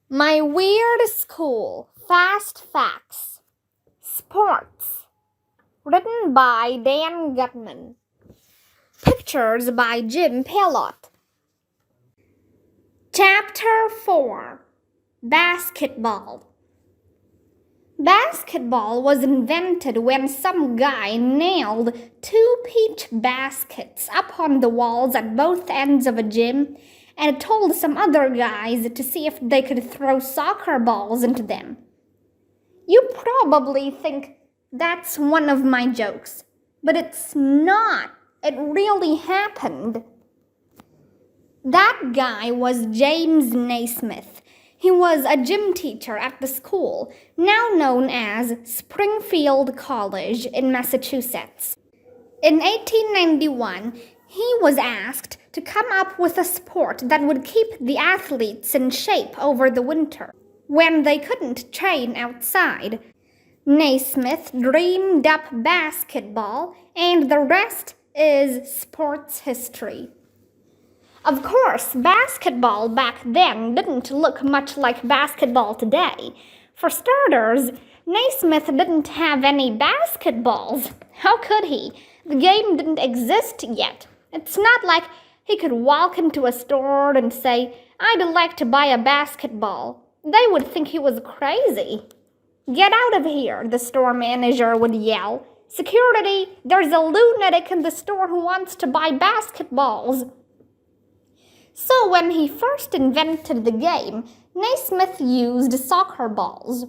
My Weird School, Fast Facts. Sports. Written by Dan Gutman. Pictures by Jim Pelot. Chapter 4. Basketball. Basketball was invented when some guy nailed 2 peach baskets up on the walls at both ends of a gym and told some other guys to see if they could throw soccer balls into them. You probably think that's one of my jokes, but it's not. It really happened. That guy was James Naismith. He was a gym teacher at the school, now known as Springfield College in Massachusetts. In 1891, he was asked to come up with a sport that would keep the athletes in shape over the winter, when they couldn't train outside. Naismith dreamed up basketball, and the rest is sports history. Of course, basketball back then didn't look much like basketball today. For starters, Naismith didn't have any basketballs. How could he? The game didn't exist yet. It's not like he could walk into a store and say, "I'd like to buy a basketball." They would think he was crazy. "Get out of here," the store manager would yell. "Security, there's a lunatic in the store who wants to buy basketballs." So when he first invented the game, Naismith used soccer balls.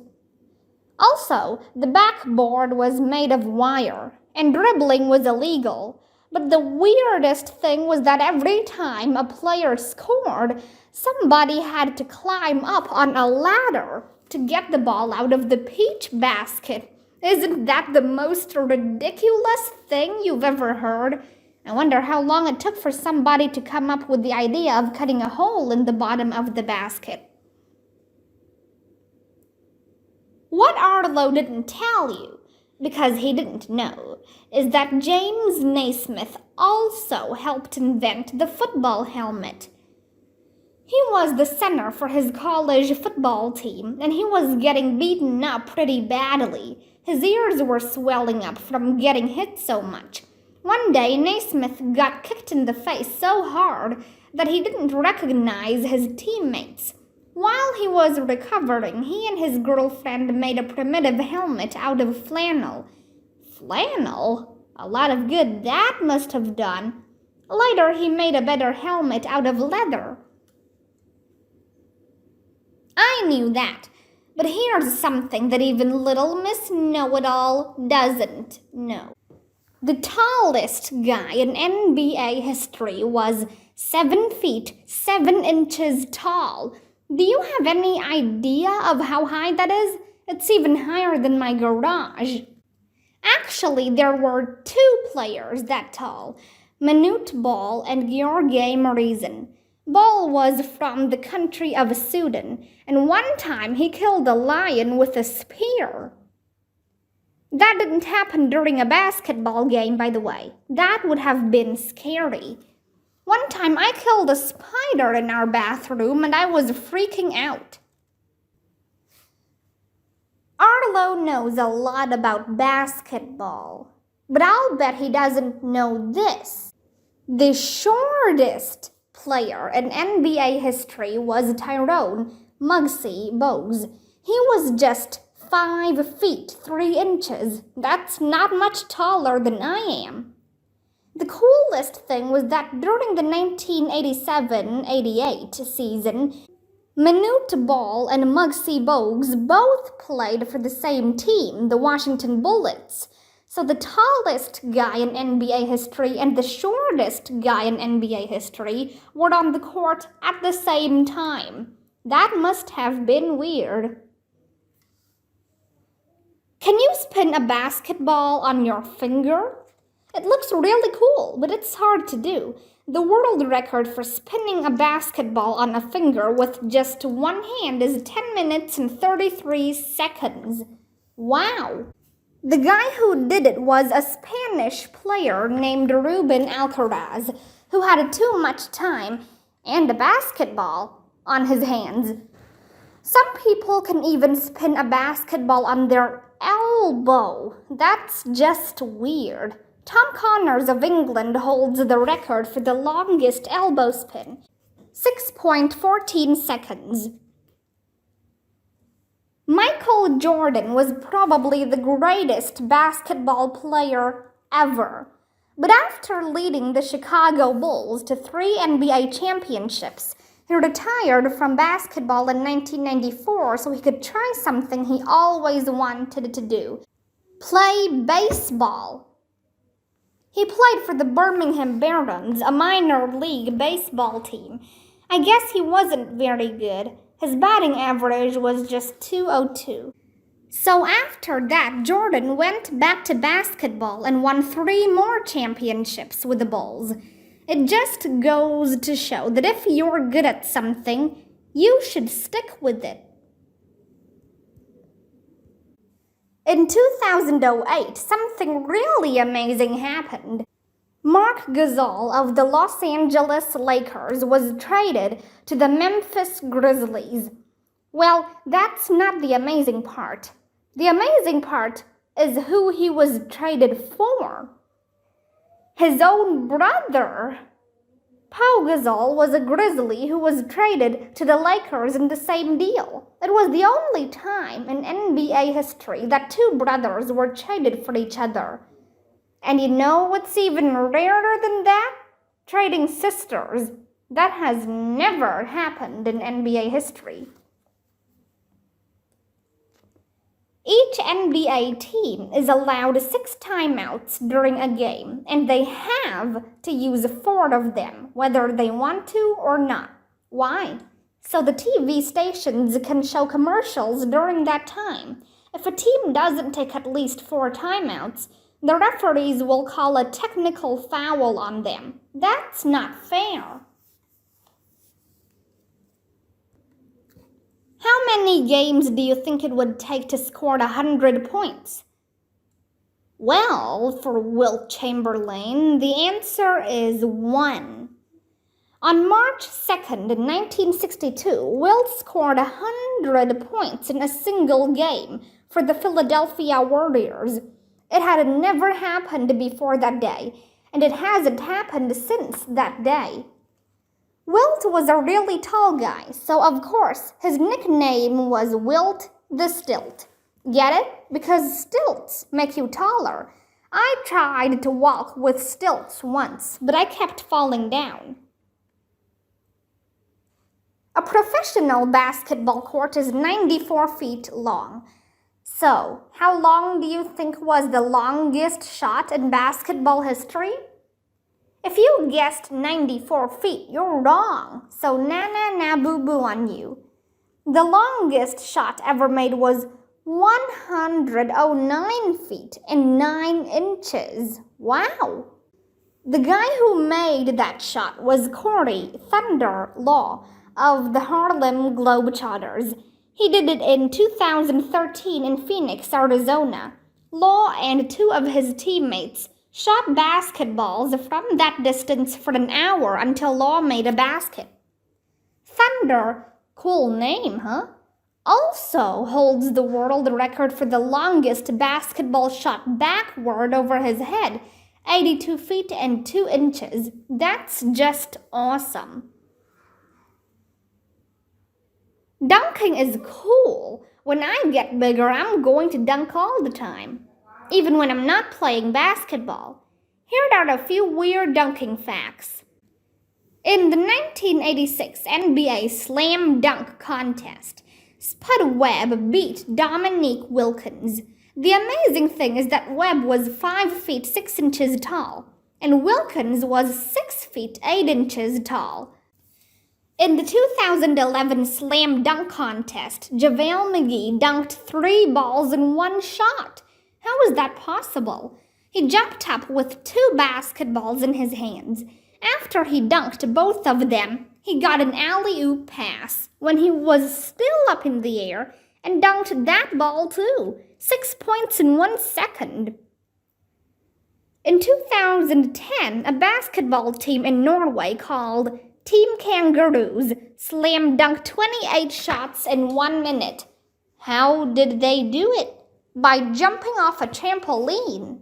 Also, the backboard was made of wire, and dribbling was illegal. But the weirdest thing was that every time a player scored, somebody had to climb up on a ladder to get the ball out of the peach basket. Isn't that the most ridiculous thing you've ever heard? I wonder how long it took for somebody to come up with the idea of cutting a hole in the bottom of the basket. What Arlo didn't tell you, because he didn't know, is that James Naismith also helped invent the football helmet. He was the center for his college football team, and he was getting beaten up pretty badly. His ears were swelling up from getting hit so much. One day, Naismith got kicked in the face so hard that he didn't recognize his teammates. While he was recovering, he and his girlfriend made a primitive helmet out of flannel. Flannel? A lot of good that must have done. Later, he made a better helmet out of leather. I knew that, but here's something that even little Miss Know-It-All doesn't know. The tallest guy in NBA history was 7 feet 7 inches tall. Do you have any idea of how high that is? It's even higher than my garage. Actually, there were 2 players that tall, Manute Ball and Gheorghe Muresan. Ball was from the country of Sudan, and one time he killed a lion with a spear. That didn't happen during a basketball game, by the way. That would have been scary. One time I killed a spider in our bathroom and I was freaking out. Arlo knows a lot about basketball, but I'll bet he doesn't know this. The shortest player in NBA history was Tyrone Muggsy Bogues. He was just 5 feet 3 inches. That's not much taller than I am. The coolest thing was that during the 1987-88 season, Manute Ball and Muggsy Bogues both played for the same team, the Washington Bullets. So the tallest guy in NBA history and the shortest guy in NBA history were on the court at the same time. That must have been weird. Can you spin a basketball on your finger? It looks really cool, but it's hard to do. The world record for spinning a basketball on a finger with just one hand is 10 minutes and 33 seconds. Wow! The guy who did it was a Spanish player named Ruben Alcaraz, who had too much time and a basketball on his hands. Some people can even spin a basketball on their elbow. That's just weird. Tom Connors of England holds the record for the longest elbow spin, 6.14 seconds. Michael Jordan was probably the greatest basketball player ever. But after leading the Chicago Bulls to 3 NBA championships, he retired from basketball in 1994 so he could try something he always wanted to do: play baseball. He played for the Birmingham Barons, a minor league baseball team. I guess he wasn't very good. His batting average was just .202. So after that, Jordan went back to basketball and won 3 more championships with the Bulls. It just goes to show that if you're good at something, you should stick with it. In 2008, something really amazing happened. Marc Gasol of the Los Angeles Lakers was traded to the Memphis Grizzlies. Well, that's not the amazing part. The amazing part is who he was traded for. His own brother. Pau Gasol was a Grizzly who was traded to the Lakers in the same deal. It was the only time in NBA history that 2 brothers were traded for each other. And you know what's even rarer than that? Trading sisters. That has never happened in NBA history. Each NBA team is allowed 6 timeouts during a game, and they have to use 4 of them, whether they want to or not. Why? So the TV stations can show commercials during that time. If a team doesn't take at least 4 timeouts, the referees will call a technical foul on them. That's not fair. How many games do you think it would take to score 100 points? Well, for Wilt Chamberlain, the answer is 1. On March 2nd, 1962, Wilt scored 100 points in a single game for the Philadelphia Warriors. It had never happened before that day, and it hasn't happened since that day. Wilt was a really tall guy, so of course his nickname was Wilt the Stilt. Get it? Because stilts make you taller. I tried to walk with stilts once, but I kept falling down. A professional basketball court is 94 feet long. So, how long do you think was the longest shot in basketball history? If you guessed 94 feet, you're wrong. So na boo boo on you. The longest shot ever made was 109 feet and 9 inches. Wow! The guy who made that shot was Corey Thunder Law of the Harlem Globetrotters. He did it in 2013 in Phoenix, Arizona. Law and 2 of his teammates shot basketballs from that distance for an hour until Law made a basket. Thunder, cool name, huh? Also holds the world record for the longest basketball shot backward over his head, 82 feet and 2 inches. That's just awesome. Dunking is cool. When I get bigger, I'm going to dunk all the time, even when I'm not playing basketball. Here are a few weird dunking facts. In the 1986 NBA Slam Dunk Contest, Spud Webb beat Dominique Wilkins. The amazing thing is that Webb was 5 feet 6 inches tall, and Wilkins was 6 feet 8 inches tall. In the 2011 Slam Dunk Contest, JaVale McGee dunked 3 balls in 1 shot. How is that possible? He jumped up with 2 basketballs in his hands. After he dunked both of them, he got an alley-oop pass when he was still up in the air and dunked that ball too. 6 points in 1 second. In 2010, a basketball team in Norway called Team Kangaroos slam dunked 28 shots in 1 minute. How did they do it? By jumping off a trampoline.